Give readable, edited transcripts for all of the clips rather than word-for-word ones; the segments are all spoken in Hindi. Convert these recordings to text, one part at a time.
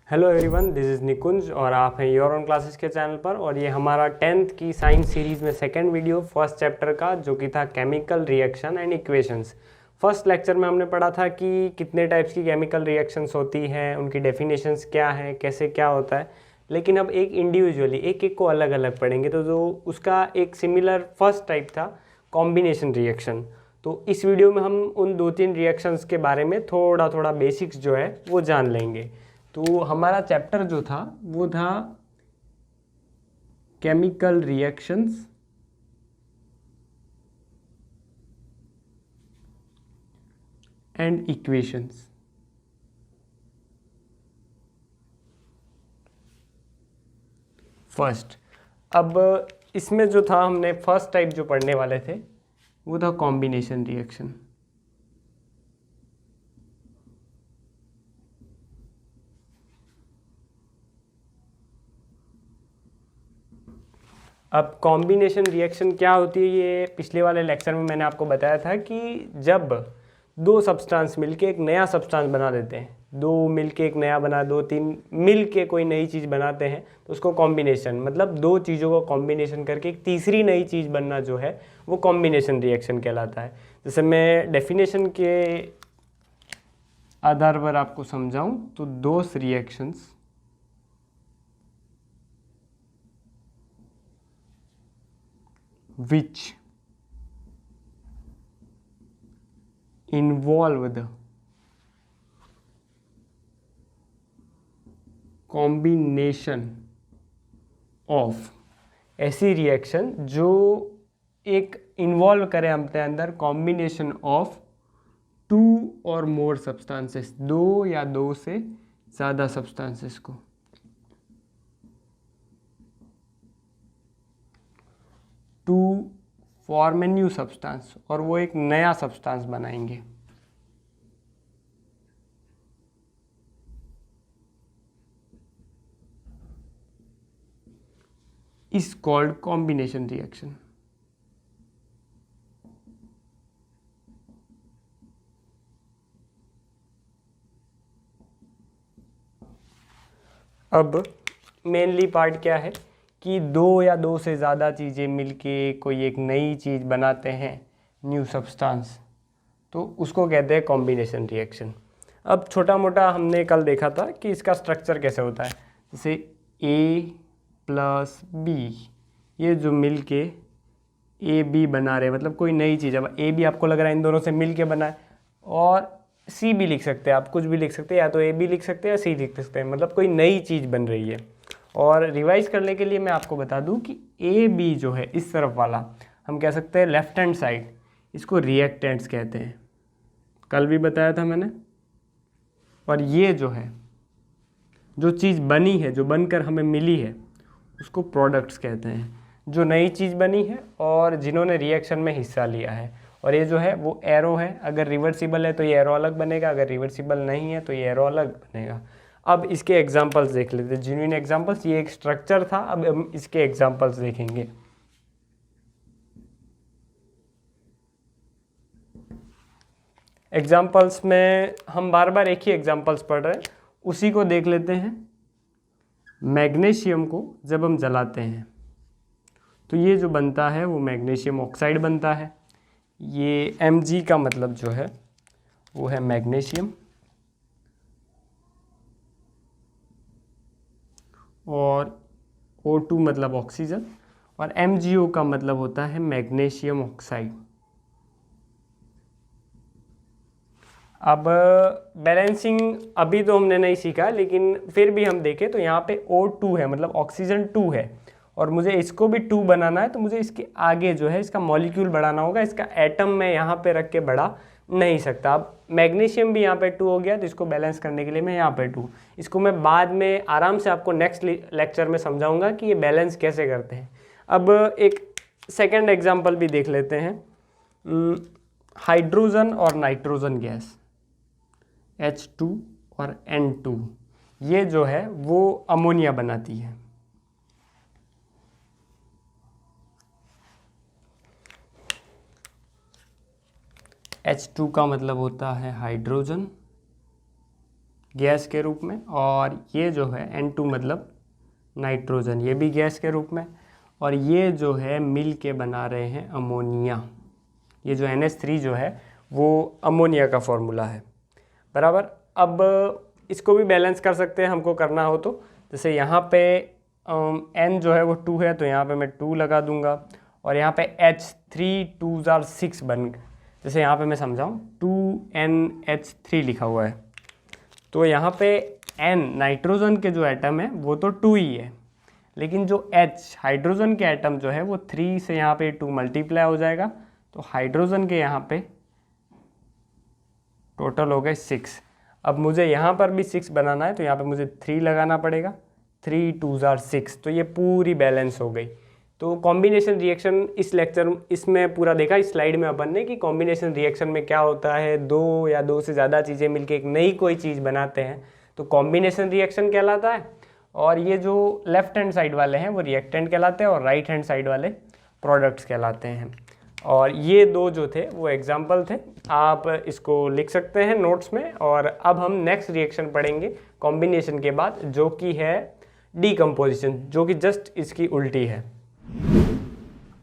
हेलो एवरीवन, दिस इज़ निकुंज और आप हैं योर ऑन क्लासेस के चैनल पर। और ये हमारा 10th की साइंस सीरीज़ में सेकंड वीडियो फर्स्ट चैप्टर का, जो कि था chemical reaction and equations. First lecture में हमने पढ़ा था कि कितने टाइप्स की केमिकल रिएक्शंस होती हैं, उनकी डेफिनेशंस क्या हैं, कैसे क्या होता है। लेकिन अब एक इंडिविजुअली एक एक को अलग अलग पढ़ेंगे। तो जो उसका एक सिमिलर फर्स्ट टाइप था कॉम्बिनेशन रिएक्शन। तो इस वीडियो में हम उन 2-3 रिएक्शंस के बारे में थोड़ा थोड़ा बेसिक्स जो है वो जान लेंगे। तो हमारा चैप्टर जो था वो था chemical reactions and equations. First, अब इसमें जो था हमने फर्स्ट टाइप जो पढ़ने वाले थे वो था कॉम्बिनेशन रिएक्शन। अब कॉम्बिनेशन रिएक्शन क्या होती है, ये पिछले वाले लेक्चर में मैंने आपको बताया था कि जब दो सब्सटेंस मिलके एक नया सब्सटेंस बना देते हैं, दो मिलके एक नया बना, दो तीन मिलके कोई नई चीज़ बनाते हैं, तो उसको कॉम्बिनेशन, मतलब दो चीज़ों को कॉम्बिनेशन करके एक तीसरी नई चीज़ बनना जो है वो कॉम्बिनेशन रिएक्शन कहलाता है। जैसे मैं डेफिनेशन के आधार पर आपको समझाऊं तो those reactions which involve the combination of, ऐसी रिएक्शन जो एक इन्वॉल्व करे अपने अंदर कॉम्बिनेशन ऑफ टू और मोर सब्सटेंसेस, दो या दो से ज़्यादा सब्सटेंसेस को, to form a new substance, और वो एक नया सब्सटेंस बनाएंगे। Is called combination reaction. अब मेनली पार्ट क्या है कि दो या दो से ज़्यादा चीज़ें मिलके कोई एक नई चीज़ बनाते हैं, न्यू सब्सटेंस, तो उसको कहते हैं कॉम्बिनेशन रिएक्शन। अब छोटा मोटा हमने कल देखा था कि इसका स्ट्रक्चर कैसे होता है। जैसे ए प्लस बी, ये जो मिल के ए बी बना रहे, मतलब कोई नई चीज़। अब ए बी आपको लग रहा है इन दोनों से मिल के बना है, और सी भी लिख सकते हैं, आप कुछ भी लिख सकते हैं, या तो ए बी लिख सकते हैं या सी लिख सकते हैं, मतलब कोई नई चीज़ बन रही है। और रिवाइज करने के लिए मैं आपको बता दूं कि ए बी जो है इस तरफ वाला, हम कह सकते हैं लेफ्ट हैंड साइड, इसको रिएक्टेंट्स कहते हैं, कल भी बताया था मैंने। और ये जो है, जो चीज़ बनी है, जो बनकर हमें मिली है, उसको प्रोडक्ट्स कहते हैं, जो नई चीज़ बनी है और जिन्होंने रिएक्शन में हिस्सा लिया है। और ये जो है वो एरो है, अगर रिवर्सिबल है तो ये एरो अलग बनेगा, अगर रिवर्सिबल नहीं है तो ये एरो अलग बनेगा। अब इसके एग्जांपल्स देख लेते हैं, जेन्युइन एग्जांपल्स। ये एक स्ट्रक्चर था, अब हम इसके एग्जांपल्स देखेंगे। एग्जांपल्स में हम बार बार एक ही एग्जांपल्स पढ़ रहे हैं, उसी को देख लेते हैं। मैग्नीशियम को जब हम जलाते हैं तो ये जो बनता है वो मैग्नीशियम ऑक्साइड बनता है। ये Mg का मतलब जो है वो है मैग्नीशियम, और O2 मतलब ऑक्सीजन, और MgO का मतलब होता है मैग्नीशियम ऑक्साइड। अब बैलेंसिंग अभी तो हमने नहीं सीखा, लेकिन फिर भी हम देखें तो यहाँ पे O2 है, मतलब ऑक्सीजन 2 है, और मुझे इसको भी 2 बनाना है, तो मुझे इसके आगे जो है इसका मॉलिक्यूल बढ़ाना होगा। इसका एटम मैं यहाँ पे रख के बढ़ा नहीं सकता। अब मैग्नीशियम भी यहाँ पे 2 हो गया, तो इसको बैलेंस करने के लिए मैं यहाँ पे 2, इसको मैं बाद में आराम से आपको नेक्स्ट लेक्चर में समझाऊंगा कि ये बैलेंस कैसे करते हैं। अब एक सेकेंड एग्जाम्पल भी देख लेते हैं। हाइड्रोजन और नाइट्रोजन गैस, H2 और N2, ये जो है वो अमोनिया बनाती है। H2 का मतलब होता है हाइड्रोजन, गैस के रूप में, और ये जो है N2 मतलब नाइट्रोजन, ये भी गैस के रूप में, और ये जो है मिल के बना रहे हैं अमोनिया। ये जो NH3 जो है वो अमोनिया का फॉर्मूला है, बराबर। अब इसको भी बैलेंस कर सकते हैं हमको करना हो तो, जैसे यहाँ पे N जो है वो 2 है तो यहाँ पे मैं 2 लगा दूंगा, और यहाँ पे H3 2s are 6 बन, जैसे यहाँ पे मैं समझाऊँ 2NH3 लिखा हुआ है, तो यहाँ पे N नाइट्रोजन के जो एटम है वो तो 2 ही है, लेकिन जो H हाइड्रोजन के एटम जो है वो 3 से यहाँ पे 2 मल्टीप्लाई हो जाएगा, तो हाइड्रोजन के यहाँ पे टोटल हो गए 6। अब मुझे यहाँ पर भी 6 बनाना है तो यहाँ पे मुझे 3 लगाना पड़ेगा, 3 2s are 6, तो ये पूरी बैलेंस हो गई। तो कॉम्बिनेशन रिएक्शन इस लेक्चर इसमें पूरा देखा, इस स्लाइड में अपन ने कि कॉम्बिनेशन रिएक्शन में क्या होता है, दो या दो से ज़्यादा चीज़ें मिलकर एक नई कोई चीज़ बनाते हैं तो कॉम्बिनेशन रिएक्शन कहलाता है, और ये जो लेफ्ट हैंड साइड वाले हैं वो रिएक्टेंट कहलाते हैं और राइट हैंड साइड वाले प्रोडक्ट्स कहलाते हैं। और ये दो जो थे वो एग्जाम्पल थे, आप इसको लिख सकते हैं नोट्स में। और अब हम नेक्स्ट रिएक्शन पढ़ेंगे कॉम्बिनेशन के बाद, जो कि है डीकम्पोजिशन, जो कि जस्ट इसकी उल्टी है।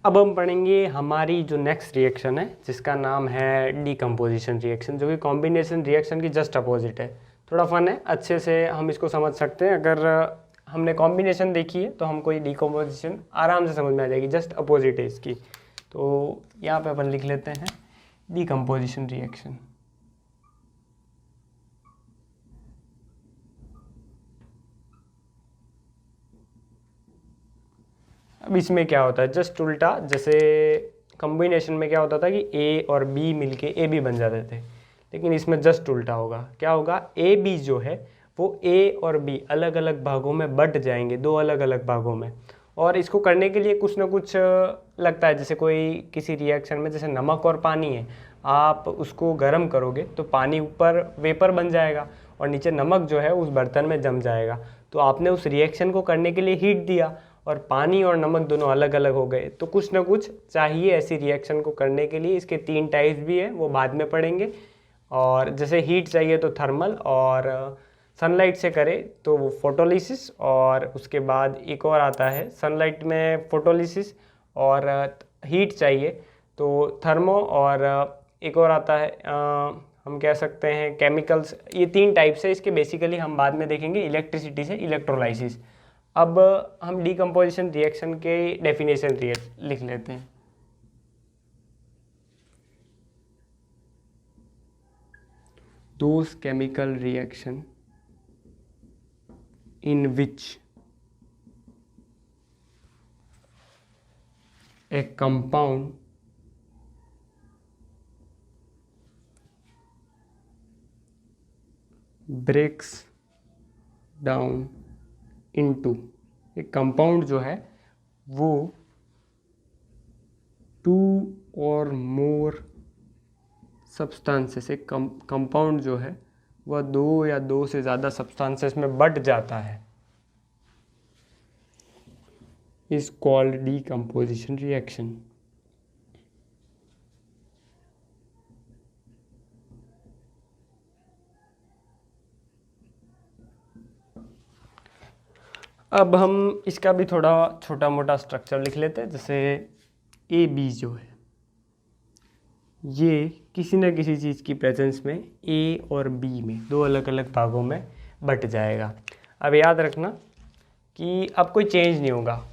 अब हम पढ़ेंगे हमारी जो नेक्स्ट रिएक्शन है जिसका नाम है डीकम्पोजिशन रिएक्शन, जो कि कॉम्बिनेशन रिएक्शन की जस्ट अपोजिट है। थोड़ा फन है, अच्छे से हम इसको समझ सकते हैं। अगर हमने कॉम्बिनेशन देखी है तो हमको ये डीकम्पोजिशन आराम से समझ में आ जाएगी, जस्ट अपोजिट है इसकी। तो यहाँ पे अपन लिख लेते हैं डीकम्पोजिशन रिएक्शन। अब इसमें क्या होता है, जस्ट उल्टा, जैसे कॉम्बिनेशन में क्या होता था कि A और B मिलके AB बन जाते थे, लेकिन इसमें जस्ट उल्टा होगा। क्या होगा, AB जो है वो A और B अलग अलग भागों में बट जाएंगे, दो अलग अलग भागों में। और इसको करने के लिए कुछ ना कुछ लगता है, जैसे कोई किसी रिएक्शन में जैसे नमक और पानी है, आप उसको गर्म करोगे तो पानी ऊपर वेपर बन जाएगा और नीचे नमक जो है उस बर्तन में जम जाएगा। तो आपने उस रिएक्शन को करने के लिए हीट दिया और पानी और नमक दोनों अलग अलग हो गए, तो कुछ ना कुछ चाहिए ऐसी रिएक्शन को करने के लिए। इसके 3 टाइप्स भी है, वो बाद में पढ़ेंगे। और जैसे हीट चाहिए तो थर्मल, और सनलाइट से करे तो वो फोटोलिसिस, और उसके बाद एक और आता है सनलाइट में फोटोलिसिस, और हीट चाहिए तो थर्मो, और एक और आता है हम कह सकते हैं केमिकल्स। ये 3 टाइप्स है इसके, बेसिकली हम बाद में देखेंगे इलेक्ट्रिसिटी से इलेक्ट्रोलाइसिस। अब हम डीकम्पोजिशन रिएक्शन के डेफिनेशन लिख लेते हैं। Those chemical reaction in which a compound breaks down into, एक कंपाउंड जो है वो 2 और मोर सब्सटेंसेस, एक कंपाउंड जो है वह 2 या 2 से ज़्यादा सब्सटेंसेस में बट जाता है, इज कॉल्ड डीकम्पोजिशन रिएक्शन। अब हम इसका भी थोड़ा छोटा मोटा स्ट्रक्चर लिख लेते हैं। जैसे AB जो है ये किसी न किसी चीज़ की प्रेजेंस में A और B में 2 अलग अलग भागों में बट जाएगा। अब याद रखना कि अब कोई चेंज नहीं होगा,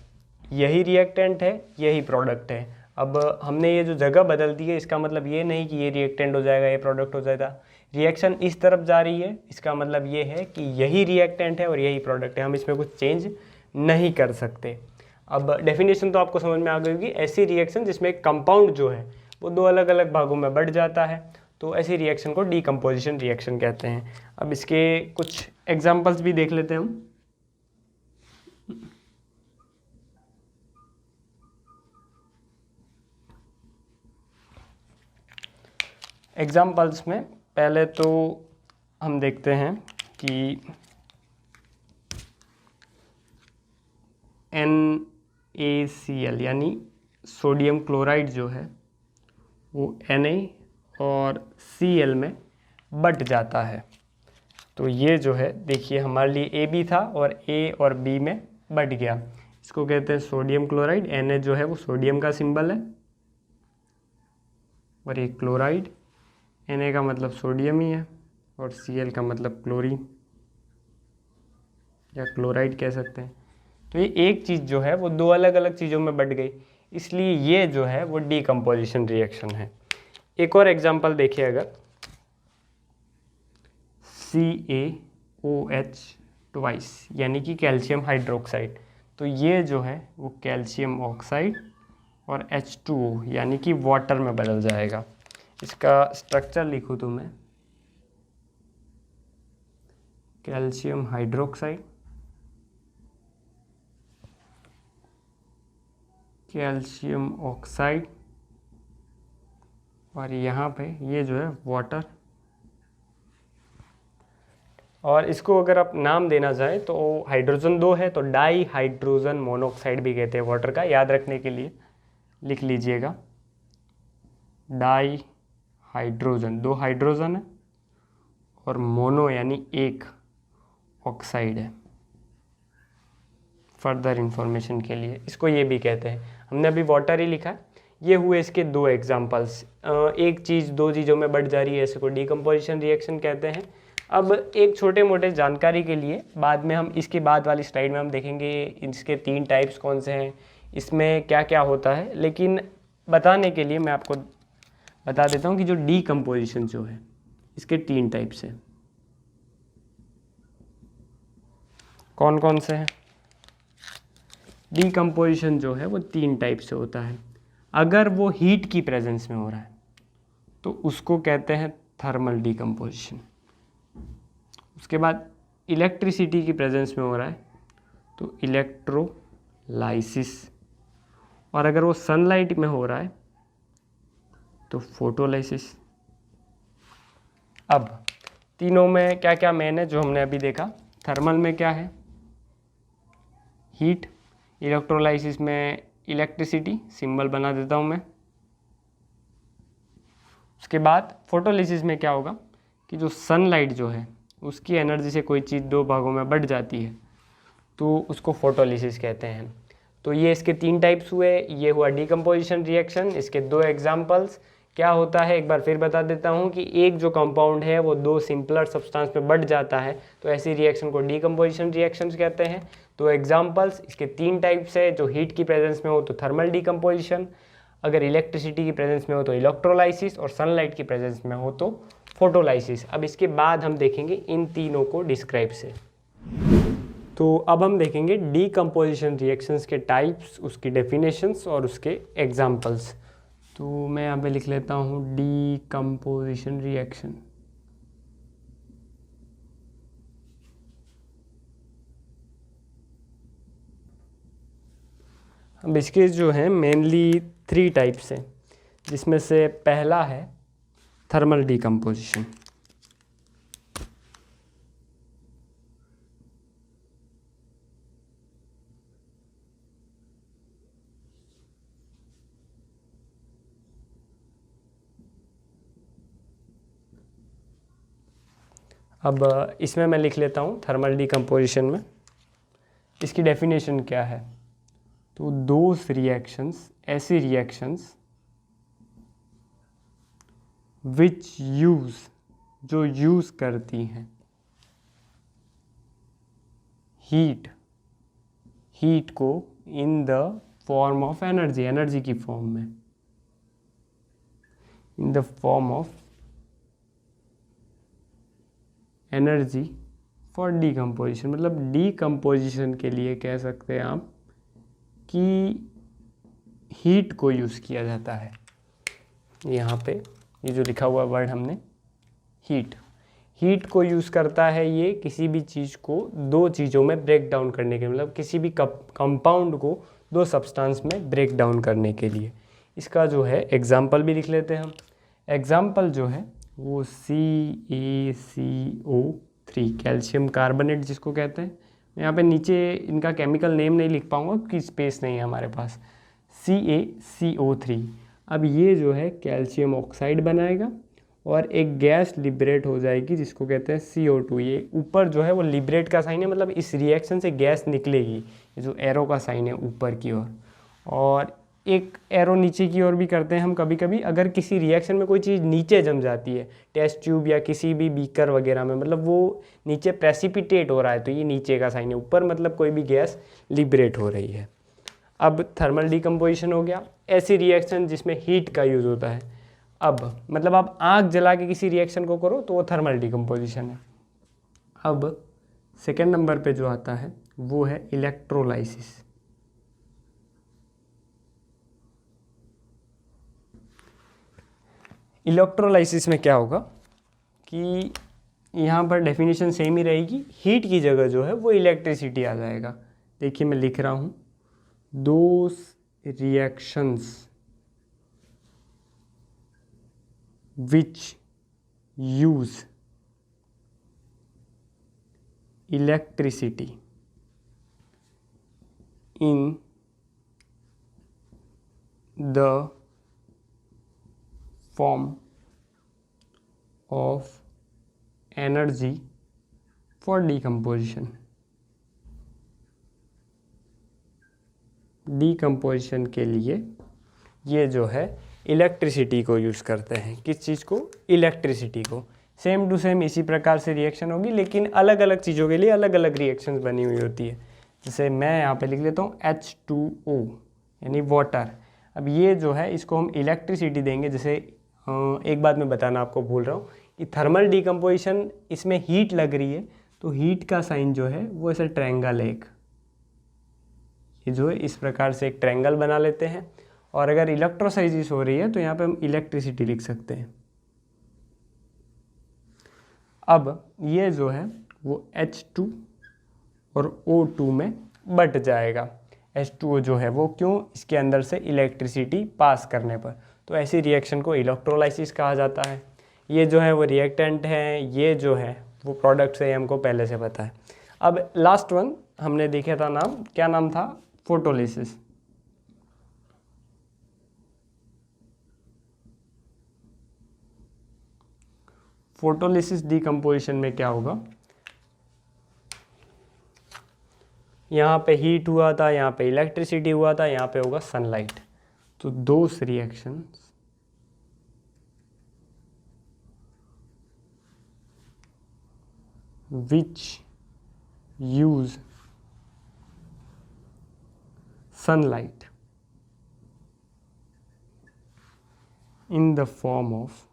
यही रिएक्टेंट है, यही प्रोडक्ट है। अब हमने ये जो जगह बदल दी है, इसका मतलब ये नहीं कि ये रिएक्टेंट हो जाएगा, ये प्रोडक्ट हो जाएगा। रिएक्शन इस तरफ जा रही है, इसका मतलब ये है कि यही रिएक्टेंट है और यही प्रोडक्ट है, हम इसमें कुछ चेंज नहीं कर सकते। अब डेफिनेशन तो आपको समझ में आ गई होगी, ऐसी रिएक्शन जिसमें कंपाउंड जो है वो 2 अलग अलग भागों में बढ़ जाता है, तो ऐसी रिएक्शन को डीकम्पोजिशन रिएक्शन कहते हैं। अब इसके कुछ एग्जांपल्स भी देख लेते हैं हम। एग्जांपल्स में पहले तो हम देखते हैं कि NaCl यानी सोडियम क्लोराइड जो है वो Na और Cl में बट जाता है। तो ये जो है देखिए हमारे लिए ए बी था और ए और बी में बट गया। इसको कहते हैं सोडियम क्लोराइड। Na जो है वो सोडियम का सिंबल है और ये क्लोराइड, Na का मतलब सोडियम ही है और Cl का मतलब क्लोरीन या क्लोराइड कह सकते हैं। तो ये एक चीज़ जो है वो दो अलग अलग चीज़ों में बट गई, इसलिए ये जो है वो डीकम्पोजिशन रिएक्शन है। एक और एग्जांपल देखिए, अगर CaOH ट्वाइस यानी कि कैल्शियम हाइड्रोक्साइड, तो ये जो है वो कैल्शियम ऑक्साइड और H2O यानी कि वाटर में बदल जाएगा। इसका स्ट्रक्चर लिखूँ तो मैं कैल्शियम हाइड्रोक्साइड, कैल्शियम ऑक्साइड और यहाँ पे ये जो है वाटर। और इसको अगर आप नाम देना चाहें तो हाइड्रोजन 2 है तो डाई हाइड्रोजन मोनोऑक्साइड भी कहते हैं वाटर का। याद रखने के लिए लिख लीजिएगा, डाई हाइड्रोजन, 2 हाइड्रोजन है और मोनो यानी एक ऑक्साइड है। फर्दर इंफॉर्मेशन के लिए इसको ये भी कहते हैं। हमने अभी वाटर ही लिखा। ये हुए इसके दो एग्जांपल्स। एक चीज़ दो चीज़ों में बढ़ जा रही है, ऐसे को डीकम्पोजिशन रिएक्शन कहते हैं। अब एक छोटे मोटे जानकारी के लिए बाद में हम इसके बाद वाली स्लाइड में हम देखेंगे इसके 3 टाइप्स कौन से हैं, इसमें क्या क्या होता है। लेकिन बताने के लिए मैं आपको बता देता हूँ कि जो डीकम्पोजिशन जो है इसके 3 टाइप्स हैं। कौन कौन से हैं? डीकम्पोजिशन जो है वो 3 टाइप से होता है। अगर वो हीट की प्रेजेंस में हो रहा है तो उसको कहते हैं थर्मल डीकम्पोजिशन। उसके बाद इलेक्ट्रिसिटी की प्रेजेंस में हो रहा है तो इलेक्ट्रोलाइसिस, और अगर वो सनलाइट में हो रहा है तो फोटोलाइसिस। अब तीनों में क्या क्या मेन है जो हमने अभी देखा। थर्मल में क्या है? हीट। इलेक्ट्रोलाइसिस में इलेक्ट्रिसिटी, सिंबल बना देता हूँ मैं। उसके बाद फोटोलिसिस में क्या होगा कि जो सनलाइट जो है उसकी एनर्जी से कोई चीज़ 2 भागों में बढ़ जाती है तो उसको फोटोलिसिस कहते हैं। तो ये इसके 3 टाइप्स हुए। ये हुआ डीकम्पोजिशन रिएक्शन। इसके 2 एग्जांपल्स। क्या होता है एक बार फिर बता देता हूँ कि एक जो कंपाउंड है वो 2 सिंपलर सब्सटेंस में बढ़ जाता है तो ऐसी रिएक्शन को डीकम्पोजिशन रिएक्शंस कहते हैं। तो एग्जांपल्स इसके 3 टाइप्स है। जो हीट की प्रेजेंस में हो तो थर्मल डीकम्पोजिशन, अगर इलेक्ट्रिसिटी की प्रेजेंस में हो तो इलेक्ट्रोलाइसिस, और सनलाइट की प्रेजेंस में हो तो फोटोलाइसिस। अब इसके बाद हम देखेंगे इन तीनों को डिस्क्राइब से। तो अब हम देखेंगे डीकम्पोजिशन रिएक्शंस के टाइप्स, उसकी डेफिनेशंस और उसके एग्जांपल्स। तो मैं यहाँ पे लिख लेता हूँ डीकम्पोजिशन रिएक्शन। अब इसके जो हैं मेनली 3 टाइप्स हैं, जिसमें से पहला है थर्मल डीकम्पोजिशन। अब इसमें मैं लिख लेता हूँ थर्मल डीकम्पोजिशन में इसकी डेफिनेशन क्या है। तो दोज रिएक्शंस, ऐसी रिएक्शंस विच यूज़, जो यूज़ करती हैं हीट को in the form of energy, energy की फॉर्म में, in the form of energy for decomposition. मतलब डीकम्पोजिशन के लिए कह सकते हैं आप कि हीट को यूज़ किया जाता है। यहाँ पे ये जो लिखा हुआ वर्ड हमने हीट को यूज़ करता है ये किसी भी चीज़ को 2 चीज़ों में ब्रेक डाउन करने के, मतलब किसी भी कंपाउंड को 2 सब्सटेंस में ब्रेक डाउन करने के लिए। इसका जो है एग्जाम्पल भी लिख लेते हैं हम। एग्जाम्पल जो है वो CaCO3, कैल्शियम कार्बोनेट जिसको कहते हैं। मैं यहाँ पे नीचे इनका केमिकल नेम नहीं लिख पाऊँगा क्योंकि स्पेस नहीं है हमारे पास। CaCO3। अब ये जो है कैल्शियम ऑक्साइड बनाएगा और एक गैस लिबरेट हो जाएगी जिसको कहते हैं CO2। ये ऊपर जो है वो लिबरेट का साइन है, मतलब इस रिएक्शन से गैस निकलेगी, ये जो एरो का साइन है ऊपर की ओर। और एक एरो नीचे की ओर भी करते हैं हम कभी कभी, अगर किसी रिएक्शन में कोई चीज़ नीचे जम जाती है, टेस्ट ट्यूब या किसी भी बीकर वगैरह में, मतलब वो नीचे प्रेसिपिटेट हो रहा है, तो ये नीचे का साइन है, ऊपर मतलब कोई भी गैस लिबरेट हो रही है। अब थर्मल डिकम्पोजिशन हो गया, ऐसी रिएक्शन जिसमें हीट का यूज़ होता है। अब मतलब आप आग जला के किसी रिएक्शन को करो तो वो थर्मल डिकम्पोजिशन है। अब सेकेंड नंबर पे जो आता है वो है इलेक्ट्रोलाइसिस। इलेक्ट्रोलाइसिस में क्या होगा कि यहाँ पर डेफिनेशन सेम ही रहेगी, हीट की जगह जो है वो इलेक्ट्रिसिटी आ जाएगा। देखिए मैं लिख रहा हूँ, those reactions which use electricity in the form of energy for decomposition। Decomposition के लिए ये जो है इलेक्ट्रिसिटी को यूज़ करते हैं। किस चीज़ को? इलेक्ट्रिसिटी को। सेम टू सेम इसी प्रकार से रिएक्शन होगी, लेकिन अलग अलग चीज़ों के लिए अलग अलग रिएक्शंस बनी हुई होती है। जैसे मैं यहाँ पे लिख लेता हूँ H2O यानी वाटर। अब ये जो है इसको हम इलेक्ट्रिसिटी देंगे। जैसे एक बात मैं बताना आपको भूल रहा हूँ कि थर्मल डिकम्पोजिशन, इसमें हीट लग रही है, तो हीट का साइन जो है वो ऐसे ट्रायंगल है एक, ये जो है इस प्रकार से एक ट्रायंगल बना लेते हैं। और अगर इलेक्ट्रोलाइसिस हो रही है तो यहाँ पे हम इलेक्ट्रिसिटी लिख सकते हैं। अब ये जो है वो H2 और O2 में बट जाएगा। H2O जो है वो क्यों? इसके अंदर से इलेक्ट्रिसिटी पास करने पर, तो ऐसी रिएक्शन को इलेक्ट्रोलाइसिस कहा जाता है। ये जो है वो रिएक्टेंट है, ये जो है वो प्रोडक्ट है, हमको पहले से पता है। अब लास्ट वन हमने देखा था, नाम क्या नाम था? फोटोलिसिस। फोटोलिसिस डिकम्पोजिशन में क्या होगा, यहाँ पे हीट हुआ था, यहाँ पे इलेक्ट्रिसिटी हुआ था, यहाँ पे होगा सनलाइट। तो those reactions which use sunlight in the form of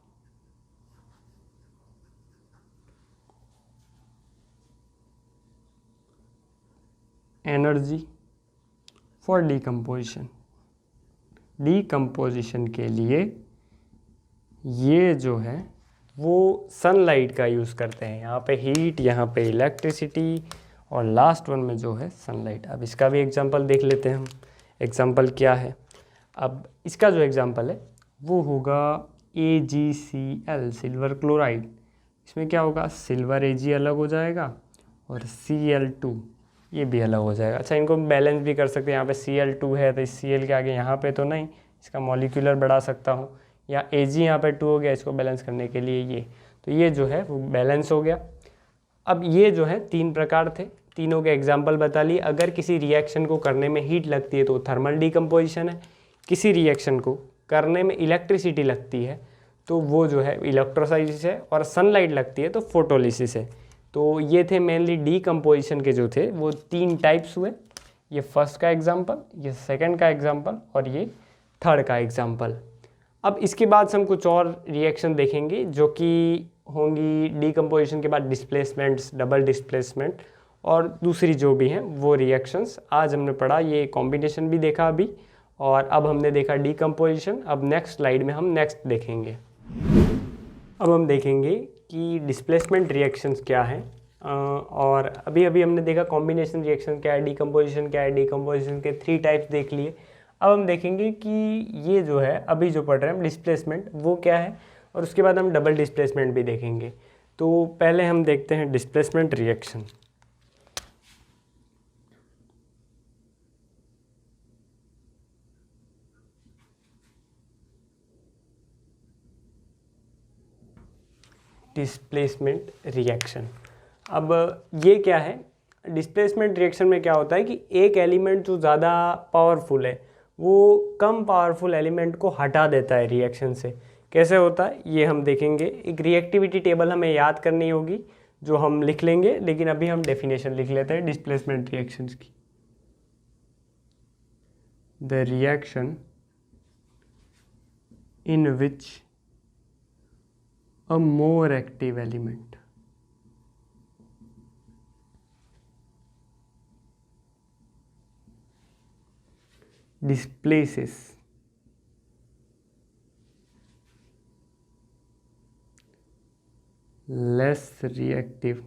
energy for decomposition. Decomposition के लिए ये जो है वो सनलाइट का यूज़ करते हैं। यहाँ पे हीट, यहाँ पे इलेक्ट्रिसिटी, और लास्ट वन में जो है सनलाइट। अब इसका भी एग्जांपल देख लेते हैं हम। एग्जांपल क्या है? अब इसका जो एग्जांपल है वो होगा AgCl, सिल्वर क्लोराइड। इसमें क्या होगा, सिल्वर Ag अलग हो जाएगा और Cl2 ये भी अलग हो जाएगा। अच्छा, इनको बैलेंस भी कर सकते हैं। यहाँ पे Cl2 है तो इस Cl के आगे यहाँ पे तो नहीं, इसका मॉलिक्यूलर बढ़ा सकता हूँ, या Ag यहाँ पे 2 हो गया, इसको बैलेंस करने के लिए ये, तो ये जो है वो बैलेंस हो गया। अब ये जो है 3 प्रकार थे, तीनों के एग्जाम्पल बता लिए। अगर किसी रिएक्शन को करने में हीट लगती है तो थर्मल डिकम्पोजिशन है, किसी रिएक्शन को करने में इलेक्ट्रिसिटी लगती है तो वो जो है इलेक्ट्रोलाइसिस है, और सनलाइट लगती है तो फोटोलिसिस है। तो ये थे मेनली डिकम्पोजिशन के जो थे वो 3 टाइप्स हुए। ये फर्स्ट का एग्जाम्पल, ये सेकंड का एग्जाम्पल, और ये थर्ड का एग्जाम्पल। अब इसके बाद से हम कुछ और रिएक्शन देखेंगे जो कि होंगी डिकम्पोजिशन के बाद, डिस्प्लेसमेंट्स, डबल डिस्प्लेसमेंट, और दूसरी जो भी हैं वो रिएक्शंस। आज हमने पढ़ा ये कॉम्बिनेशन भी देखा अभी, और अब हमने देखा डिकम्पोजिशन। अब नेक्स्ट स्लाइड में हम नेक्स्ट देखेंगे। अब हम देखेंगे कि डिस्प्लेसमेंट रिएक्शंस क्या हैं, और अभी अभी हमने देखा कॉम्बिनेशन रिएक्शन क्या है, डिकम्पोजिशन क्या है, डिकम्पोजिशन के 3 टाइप्स देख लिए। अब हम देखेंगे कि ये जो है अभी जो पढ़ रहे हैं हम डिस्प्लेसमेंट वो क्या है, और उसके बाद हम डबल डिस्प्लेसमेंट भी देखेंगे। तो पहले हम देखते हैं डिस्प्लेसमेंट रिएक्शन। Displacement reaction. अब ये क्या है, डिस्प्लेसमेंट रिएक्शन में क्या होता है कि एक एलिमेंट जो ज़्यादा पावरफुल है वो कम पावरफुल एलिमेंट को हटा देता है रिएक्शन से। कैसे होता है ये हम देखेंगे। एक रिएक्टिविटी टेबल हमें याद करनी होगी जो हम लिख लेंगे, लेकिन अभी हम डेफिनेशन लिख लेते हैं डिस्प्लेसमेंट रिएक्शंस की। The reaction in which a more active element displaces less reactive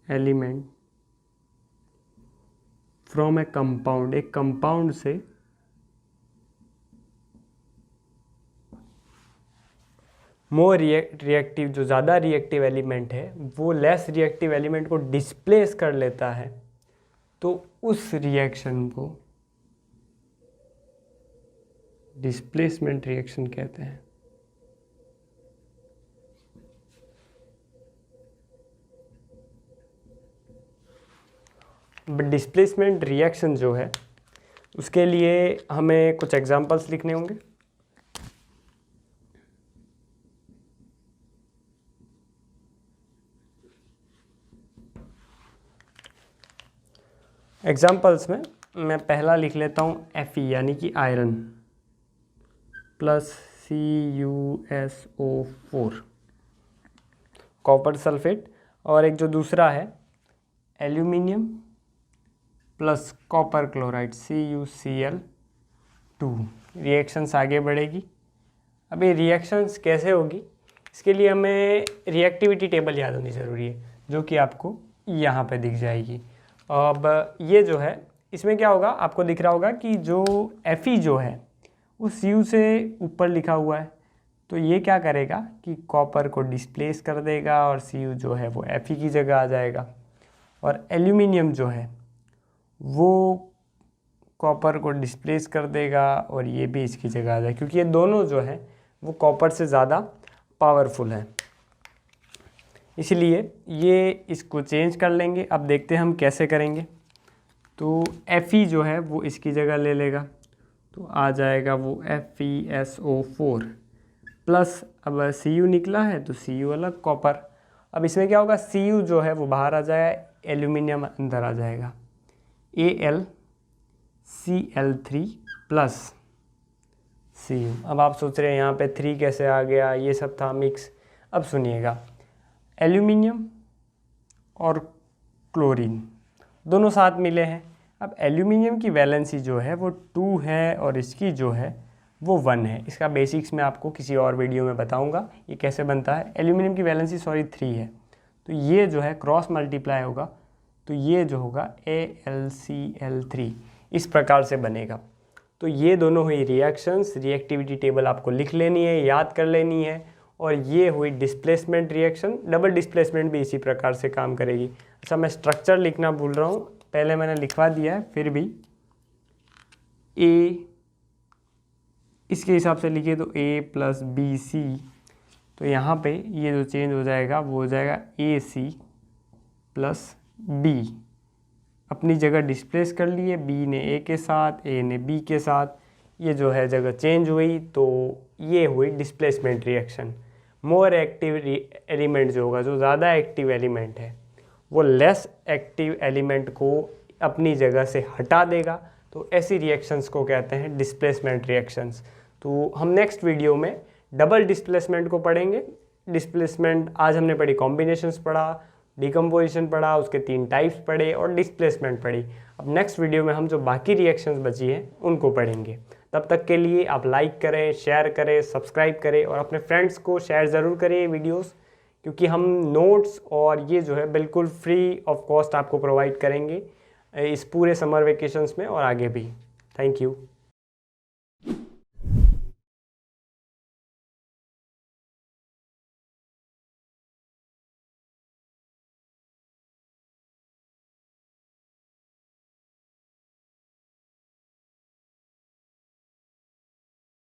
element from a compound, एक कंपाउंड से मोर रिएक्टिव, जो ज़्यादा रिएक्टिव एलिमेंट है वो लेस रिएक्टिव एलिमेंट को डिस्प्लेस कर लेता है, तो उस रिएक्शन को डिस्प्लेसमेंट रिएक्शन कहते हैं। बट डिस्प्लेसमेंट रिएक्शन जो है उसके लिए हमें कुछ एग्जांपल्स लिखने होंगे। एग्जाम्पल्स में मैं पहला लिख लेता हूँ Fe यानी कि iron plus CuSO4 copper sulphate, और एक जो दूसरा है aluminium plus copper chloride CuCl2। Reactions आगे बढ़ेगी। अब ये रिएक्शंस कैसे होगी, इसके लिए हमें रिएक्टिविटी टेबल याद होनी ज़रूरी है जो कि आपको यहाँ पे दिख जाएगी। अब ये जो है इसमें क्या होगा, आपको दिख रहा होगा कि जो Fe जो है वो Cu से ऊपर लिखा हुआ है, तो ये क्या करेगा कि कॉपर को डिस्प्लेस कर देगा और Cu जो है वो Fe की जगह आ जाएगा, और एल्यूमिनियम जो है वो कॉपर को डिस्प्लेस कर देगा और ये भी इसकी जगह आ जाएगा, क्योंकि ये दोनों जो है वो कॉपर से ज़्यादा पावरफुल है, इसलिए ये इसको चेंज कर लेंगे। अब देखते हैं हम कैसे करेंगे। तो Fe जो है वो इसकी जगह ले लेगा, तो आ जाएगा वो FeSO4 प्लस, अब Cu निकला है तो Cu अलग कॉपर। अब इसमें क्या होगा, Cu जो है वो बाहर आ जाएगा, एल्यूमिनियम अंदर आ जाएगा, AlCl3 प्लस Cu। अब आप सोच रहे हैं यहाँ पे 3 कैसे आ गया, ये सब था मिक्स। अब सुनिएगा, एल्यूमिनियम और क्लोरीन दोनों साथ मिले हैं। अब एल्यूमिनियम की वैलेंसी जो है वो 2 है और इसकी जो है वो 1 है। इसका बेसिक्स मैं आपको किसी और वीडियो में बताऊंगा ये कैसे बनता है। एल्यूमिनियम की वैलेंसी 3 है, तो ये जो है क्रॉस मल्टीप्लाई होगा, तो ये जो होगा AlCl3 इस प्रकार से बनेगा। तो ये दोनों हुई रिएक्शंस, रिएक्टिविटी टेबल आपको लिख लेनी है, याद कर लेनी है। और ये हुई डिस्प्लेसमेंट रिएक्शन। डबल डिस्प्लेसमेंट भी इसी प्रकार से काम करेगी। अच्छा, मैं स्ट्रक्चर लिखना भूल रहा हूँ, पहले मैंने लिखवा दिया है, फिर भी A इसके हिसाब से लिखिए तो A प्लस BC, तो यहाँ पे ये जो चेंज हो जाएगा वो हो जाएगा AC प्लस B। अपनी जगह डिस्प्लेस कर लिए, B ने A के साथ, A ने B के साथ, ये जो है जगह चेंज हुई, तो ये हुई displacement reaction. More active element जो होगा, जो ज़्यादा एक्टिव एलिमेंट है वो लेस एक्टिव एलिमेंट को अपनी जगह से हटा देगा, तो ऐसी रिएक्शंस को कहते हैं डिस्प्लेसमेंट रिएक्शंस। तो हम नेक्स्ट वीडियो में डबल डिस्प्लेसमेंट को पढ़ेंगे। डिस्प्लेसमेंट आज हमने पढ़ी, कॉम्बिनेशंस पढ़ा, डिकम्पोजिशन पढ़ा, उसके 3 टाइप्स पढ़े और डिस्प्लेसमेंट पढ़ी। अब नेक्स्ट वीडियो में हम जो बाकी रिएक्शंस बची हैं उनको पढ़ेंगे। तब तक के लिए आप लाइक करें, शेयर करें, सब्सक्राइब करें और अपने फ्रेंड्स को शेयर ज़रूर करें वीडियोस, क्योंकि हम नोट्स और ये जो है बिल्कुल फ्री ऑफ कॉस्ट आपको प्रोवाइड करेंगे इस पूरे समर वेकेशंस में और आगे भी। Thank you.